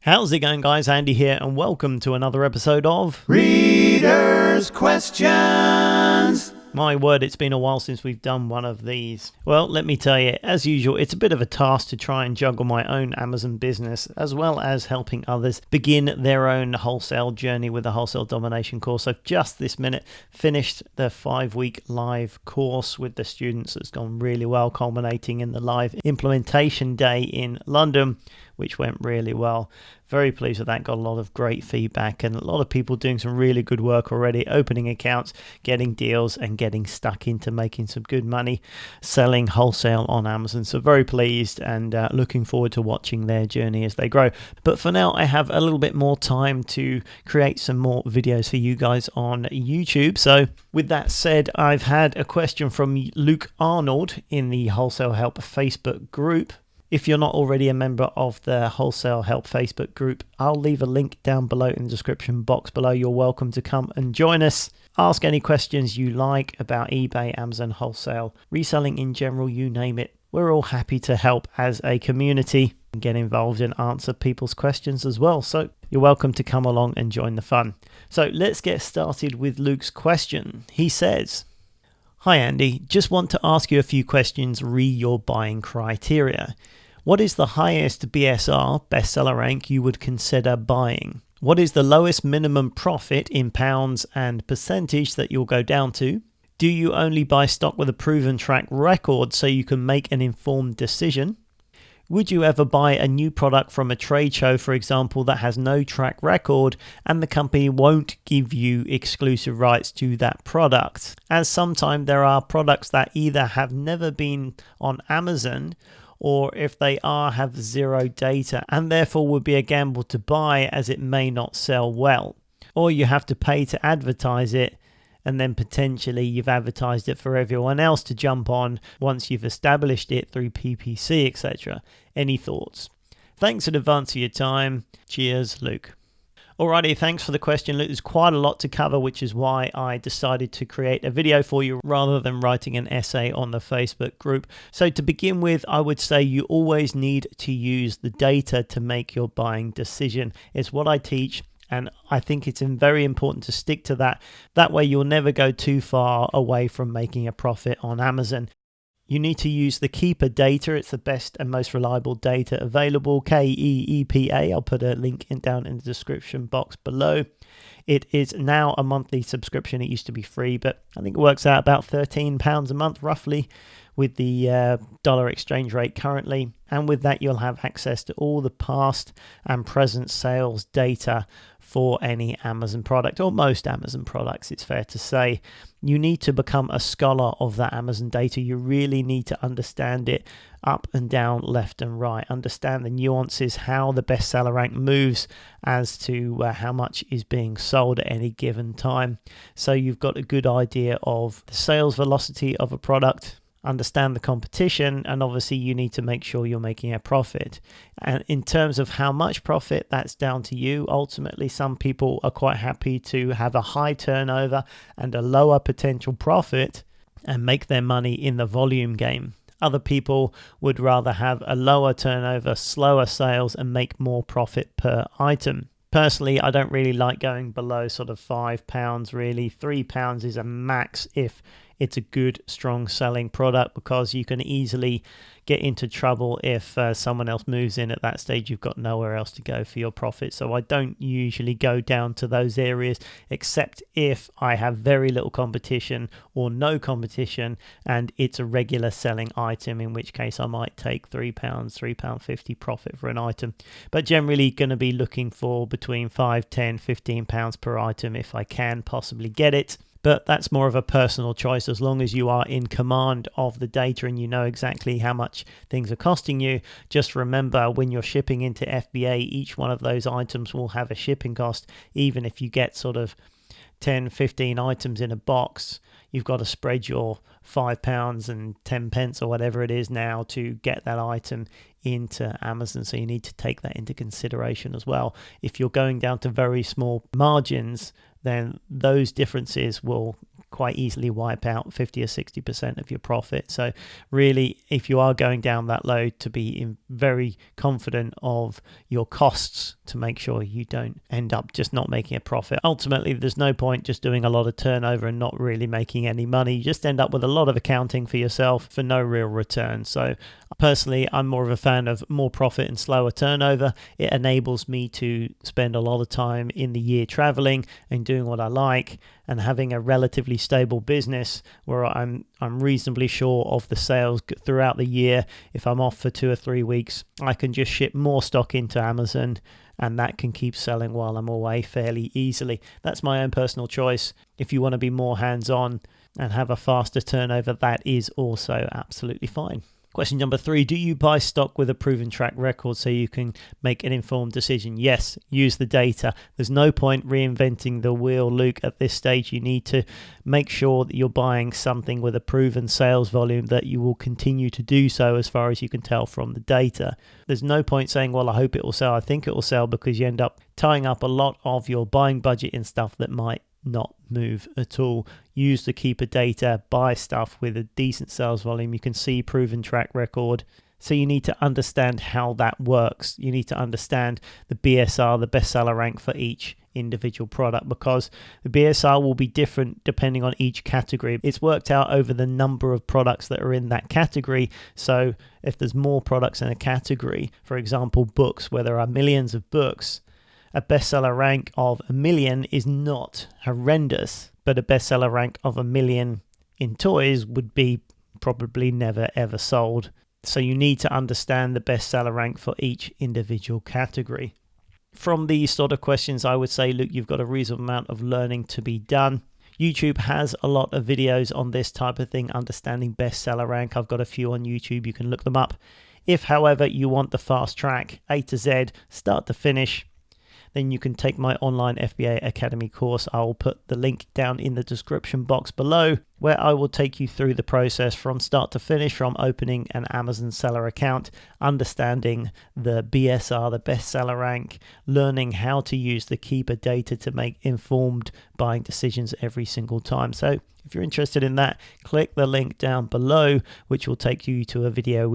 How's it going, guys? Andy here, and welcome to another episode of Reader's Questions. My word, it's been a while since we've done one of these. Well, let me tell you, as usual, it's a bit of a task to try and juggle my own Amazon business, as well as helping others begin their own wholesale journey with the Wholesale Domination course. I've just this minute finished the 5-week live course with the students. It's gone really well, culminating in the live implementation day in London, which went really well. Very pleased with that. Got a lot of great feedback and a lot of people doing some really good work already, opening accounts, getting deals, and getting stuck into making some good money selling wholesale on Amazon. So very pleased and looking forward to watching their journey as they grow. But for now, I have a little bit more time to create some more videos for you guys on YouTube. So with that said, I've had a question from Luke Arnold in the Wholesale Help Facebook group. If you're not already a member of the Wholesale Help Facebook group, I'll leave a link down below in the description box below. You're welcome to come and join us. Ask any questions you like about eBay, Amazon, wholesale, reselling in general, you name it. We're all happy to help as a community and get involved and answer people's questions as well. So you're welcome to come along and join the fun. So let's get started with Luke's question. He says, "Hi Andy, just want to ask you a few questions re your buying criteria. What is the highest BSR, bestseller rank, you would consider buying? What is the lowest minimum profit in pounds and percentage that you'll go down to? Do you only buy stock with a proven track record so you can make an informed decision? Would you ever buy a new product from a trade show, for example, that has no track record and the company won't give you exclusive rights to that product? As sometimes there are products that either have never been on Amazon or if they are, have zero data and therefore would be a gamble to buy as it may not sell well. Or you have to pay to advertise it and then potentially you've advertised it for everyone else to jump on once you've established it through PPC, etc. Any thoughts? Thanks in advance for your time. Cheers, Luke." Alrighty, thanks for the question, Luke. There's quite a lot to cover, which is why I decided to create a video for you rather than writing an essay on the Facebook group. So to begin with, I would say you always need to use the data to make your buying decision. It's what I teach. And I think it's very important to stick to that. That way you'll never go too far away from making a profit on Amazon. You need to use the Keepa data. It's the best and most reliable data available, KEEPA. I'll put a link down in the description box below. It is now a monthly subscription. It used to be free, but I think it works out about £13 a month roughly with the dollar exchange rate currently. And with that, you'll have access to all the past and present sales data for any Amazon product, or most Amazon products, it's fair to say. You need to become a scholar of that Amazon data. You really need to understand it up and down, left and right. Understand the nuances, how the bestseller rank moves as to how much is being sold at any given time. So you've got a good idea of the sales velocity of a product, understand the competition, and obviously you need to make sure you're making a profit. And in terms of how much profit, that's down to you. Ultimately, some people are quite happy to have a high turnover and a lower potential profit and make their money in the volume game. Other people would rather have a lower turnover, slower sales, and make more profit per item. Personally, I don't really like going below sort of £5 really. £3 is a max if it's a good, strong selling product, because you can easily get into trouble if someone else moves in at that stage. You've got nowhere else to go for your profit. So I don't usually go down to those areas, except if I have very little competition or no competition and it's a regular selling item, in which case I might take £3, £3.50 profit for an item. But generally going to be looking for between £5, £10, £15 per item if I can possibly get it. But that's more of a personal choice. As long as you are in command of the data and you know exactly how much things are costing you. Just remember, when you're shipping into FBA, each one of those items will have a shipping cost. Even if you get sort of 10, 15 items in a box, you've got to spread your £5 and 10 pence or whatever it is now to get that item into Amazon. So you need to take that into consideration as well. If you're going down to very small margins, then those differences will quite easily wipe out 50 or 60% of your profit. So really, if you are going down that low, to be very confident of your costs to make sure you don't end up just not making a profit. Ultimately, there's no point just doing a lot of turnover and not really making any money. You just end up with a lot of accounting for yourself for no real return. So personally, I'm more of a fan of more profit and slower turnover. It enables me to spend a lot of time in the year traveling and doing what I like, and having a relatively stable business where I'm reasonably sure of the sales throughout the year. If I'm off for 2 or 3 weeks, I can just ship more stock into Amazon, and that can keep selling while I'm away fairly easily. That's my own personal choice. If you want to be more hands-on and have a faster turnover, that is also absolutely fine. Question number 3, do you buy stock with a proven track record so you can make an informed decision? Yes, use the data. There's no point reinventing the wheel, Luke, at this stage. You need to make sure that you're buying something with a proven sales volume, that you will continue to do so as far as you can tell from the data. There's no point saying, well, I hope it will sell, I think it will sell, because you end up tying up a lot of your buying budget in stuff that might not move at all. Use the keeper data, buy stuff with a decent sales volume. You can see proven track record. So you need to understand how that works. You need to understand the BSR, the bestseller rank for each individual product, because the BSR will be different depending on each category. It's worked out over the number of products that are in that category. So if there's more products in a category, for example, books, where there are millions of books, a bestseller rank of 1 million is not horrendous, but a bestseller rank of 1 million in toys would be probably never ever sold. So you need to understand the bestseller rank for each individual category. From these sort of questions, I would say, look, you've got a reasonable amount of learning to be done. YouTube has a lot of videos on this type of thing, understanding bestseller rank. I've got a few on YouTube. You can look them up. If, however, you want the fast track, A to Z, start to finish, then you can take my online FBA Academy course. I will put the link down in the description box below, where I will take you through the process from start to finish, from opening an Amazon seller account, understanding the BSR, the bestseller rank, learning how to use the keeper data to make informed buying decisions every single time. So if you're interested in that, click the link down below, which will take you to a video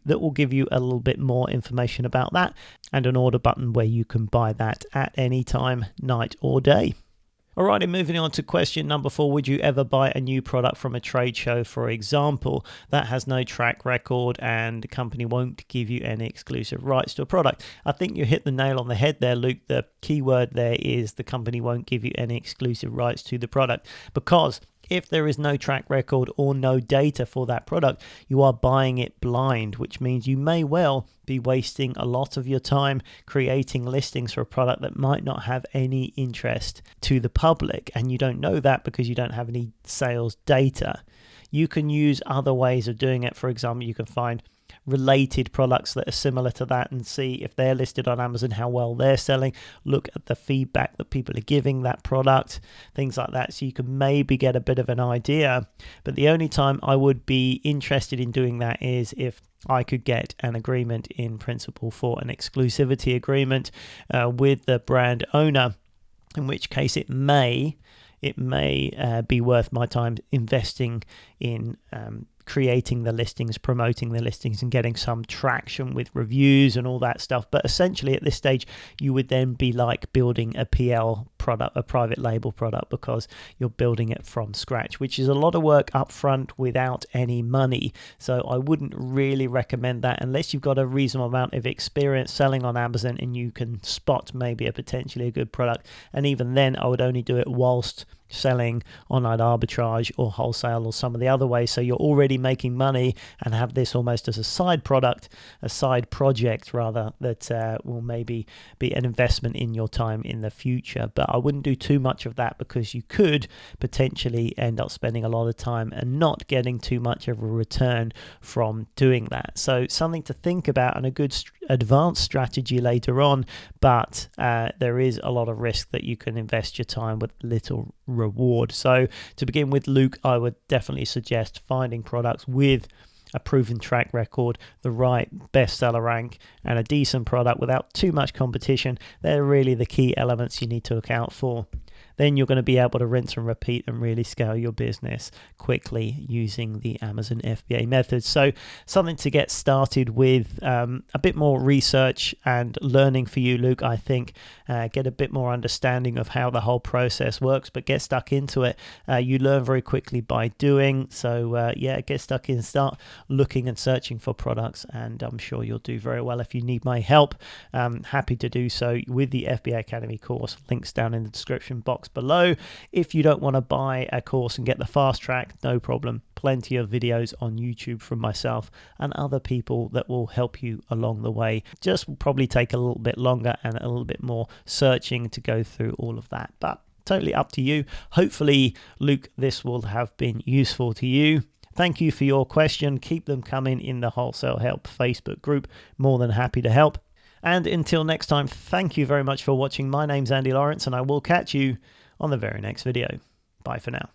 that will give you a little bit more information about that, and an order button where you can buy that at any time, night or day. Alrighty, moving on to question number 4. Would you ever buy a new product from a trade show, for example, that has no track record and the company won't give you any exclusive rights to a product? I think you hit the nail on the head there, Luke. The key word there is the company won't give you any exclusive rights to the product, because if there is no track record or no data for that product, you are buying it blind, which means you may well be wasting a lot of your time creating listings for a product that might not have any interest to the public. And you don't know that because you don't have any sales data. You can use other ways of doing it. For example, you can find related products that are similar to that and see if they're listed on Amazon, how well they're selling. Look at the feedback that people are giving that product, things like that, so you can maybe get a bit of an idea. But the only time I would be interested in doing that is if I could get an agreement in principle for an exclusivity agreement with the brand owner, in which case it may be worth my time investing in creating the listings, promoting the listings, and getting some traction with reviews and all that stuff. But essentially at this stage, you would then be like building a PL product, a private label product, because you're building it from scratch, which is a lot of work up front without any money. So I wouldn't really recommend that unless you've got a reasonable amount of experience selling on Amazon and you can spot maybe a potentially a good product. And even then, I would only do it whilst selling online arbitrage or wholesale or some of the other ways, so you're already making money and have this almost as a side product, a side project rather, that will maybe be an investment in your time in the future. But I wouldn't do too much of that, because you could potentially end up spending a lot of time and not getting too much of a return from doing that. So something to think about, and a good advanced strategy later on, but there is a lot of risk that you can invest your time with little reward. So to begin with, Luke, I would definitely suggest finding products with a proven track record, the right bestseller rank, and a decent product without too much competition. They're really the key elements you need to account for. then you're going to be able to rinse and repeat and really scale your business quickly using the Amazon FBA method. So something to get started with, a bit more research and learning for you, Luke, I think. Get a bit more understanding of how the whole process works, but get stuck into it. You learn very quickly by doing. So get stuck in, start looking and searching for products, and I'm sure you'll do very well. If you need my help, happy to do so with the FBA Academy course. Links down in the description box below. If you don't want to buy a course and get the fast track, no problem. Plenty of videos on YouTube from myself and other people that will help you along the way. Just will probably take a little bit longer and a little bit more searching to go through all of that, but totally up to you. Hopefully, Luke, this will have been useful to you. Thank you for your question. Keep them coming in the Wholesale Help Facebook group. More than happy to help. And until next time, thank you very much for watching. My name's Andy Lawrence, and I will catch you on the very next video. Bye for now.